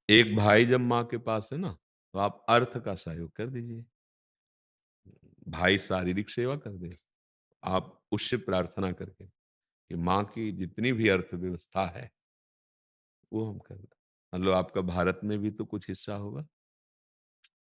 एक भाई जब माँ के पास है ना, तो आप अर्थ का सहयोग कर दीजिए। भाई शारीरिक सेवा कर दे, आप उससे प्रार्थना करके कि माँ की जितनी भी अर्थव्यवस्था है, वो हम कर दें। मतलब आपका भारत में भी तो कुछ हिस्सा होगा,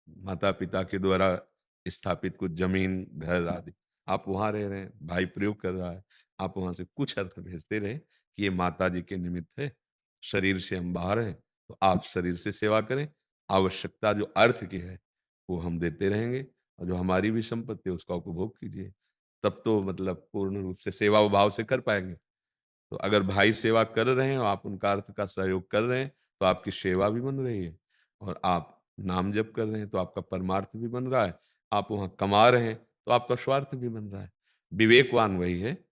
माता-पिता के द्वारा स्थापित कुछ ज़मीन, घर आदि। आप वहाँ रह रहे हैं, भाई प्रयोग कर रहा है, आप वहाँ से कुछ अर्थ भेजते रहें कि ये माताजी के निमित्त है, शरीर से हम बाहर हैं, तो आप शरीर से सेवा करें, आवश्यकता जो अर्थ की है, वो हम देते रहेंगे और जो हमारी भी संपत्ति है, उसका उपभोग कीजिए। तब तो मतलब पूर्ण रूप से सेवा भाव से कर पाएँगे। तो अगर भाई सेवा कर रहे हैं और आप उनका अर्थ का सहयोग कर रहे हैं, तो आपकी सेवा भी बन रही है और आप नाम जप कर रहे हैं, तो आपका परमार्थ भी बन रहा है। आप वहाँ कमा रहे हैं, तो आपका स्वार्थ भी बन रहा है। विवेकवान वही है,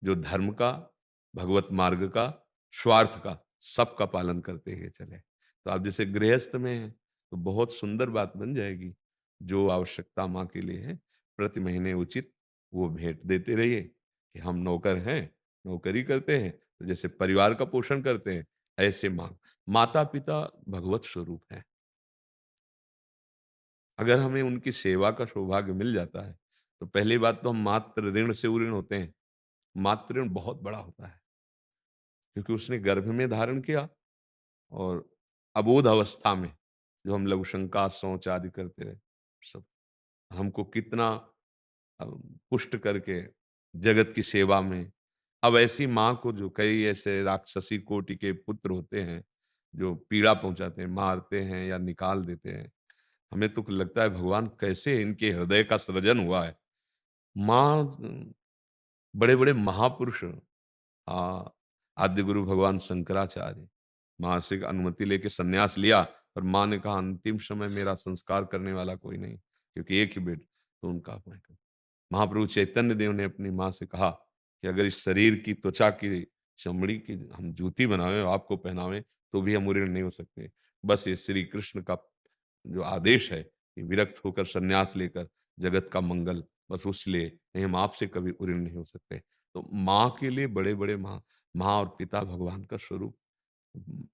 जो धर्म का, भगवत मार्ग का, स्वार्थ का, सबका पालन करते हुए चले। तो आप जैसे गृहस्थ में हैं, तो बहुत सुंदर बात बन जाएगी। जो आवश्यकता माँ के लिए है, प्रति महीने उचित वो भेंट देते रहिए कि हम नौकर हैं, नौकरी करते हैं, तो जैसे परिवार का पोषण करते हैं, ऐसे माँ माता-पिता भगवत स्वरूप हैं। अगर हमें उनकी सेवा का सौभाग्य मिल जाता है, तो पहली बात तो हम मातृ ऋण से उऋण होते हैं। मातृ ऋण बहुत बड़ा होता है, क्योंकि उसने गर्भ में धारण किया और अबोध अवस्था में जो हम लघुशंका, शौच आदि करते रहे, सब हमको कितना अ, पुष्ट करके जगत की सेवा में अब ऐसी माँ को जो कई ऐसे राक्षसी कोटि के पुत्र होते हैं, जो पीड़ा पहुँचाते हैं, मारते हैं या निकाल देते हैं। हमें तो लगता है भगवान कैसे इनके हृदय का सृजन हुआ है। माँ बड़े-बड़े महापुरुष आद्य गुरु भगवान शंकराचार्य, माँ से अनुमति लेके सन्यास लिया और माँ ने कहा अंतिम समय मेरा संस्कार करने वाला कोई नहीं, क्योंकि एक ही बेटा तो उनका मैं महाप्रभु चैतन्य देव ने अपनी माँ से कहा कि अगर इस शरीर की त्वचा की चमड़ी की हम जूती बनावें और आपको पहनावें, तो भी हम उऋण नहीं हो सकते। बस ये श्री कृष्ण का जो आदेश है कि विरक्त होकर सन्यास लेकर जगत का मंगल, बस उसलिए नहीं हम आपसे कभी ऋणी नहीं हो सकते। तो माँ के लिए बड़े-बड़े माँ और पिता भगवान का स्वरूप,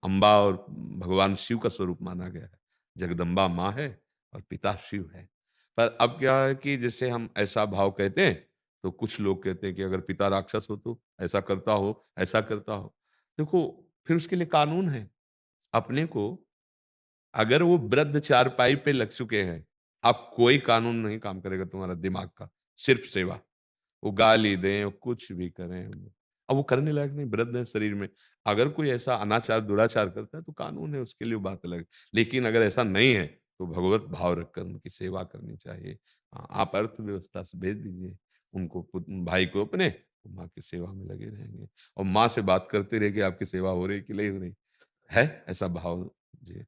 अम्बा और भगवान शिव का स्वरूप माना गया है। जगदम्बा माँ है और पिता शिव है। पर अब क्या है कि जैसे हम ऐसा भाव कहते हैं, तो कुछ लोग कहते हैं कि अगर पिता राक्षस हो तो ऐसा करता हो, ऐसा करता हो। देखो, फिर उसके लिए कानून है। अपने को अगर वो वृद्ध चारपाई पे लग चुके हैं, अब कोई कानून नहीं काम करेगा तुम्हारा दिमाग का, सिर्फ सेवा। वो गाली दें, कुछ भी करें, अब वो करने लायक नहीं, वृद्ध है शरीर में। अगर कोई ऐसा अनाचार, दुराचार करता है तो कानून है, उसके लिए बात अलग है। लेकिन अगर ऐसा नहीं है, तो भगवत भाव रखकर उनकी सेवा करनी चाहिए। हाँ, आप अर्थव्यवस्था से भेज दीजिए उनको, भाई को अपने, वो माँ की सेवा में लगे रहेंगे और माँ से बात करते रहिए कि आपकी सेवा हो रही है कि नहीं हो रही। है ऐसा भाव? जी।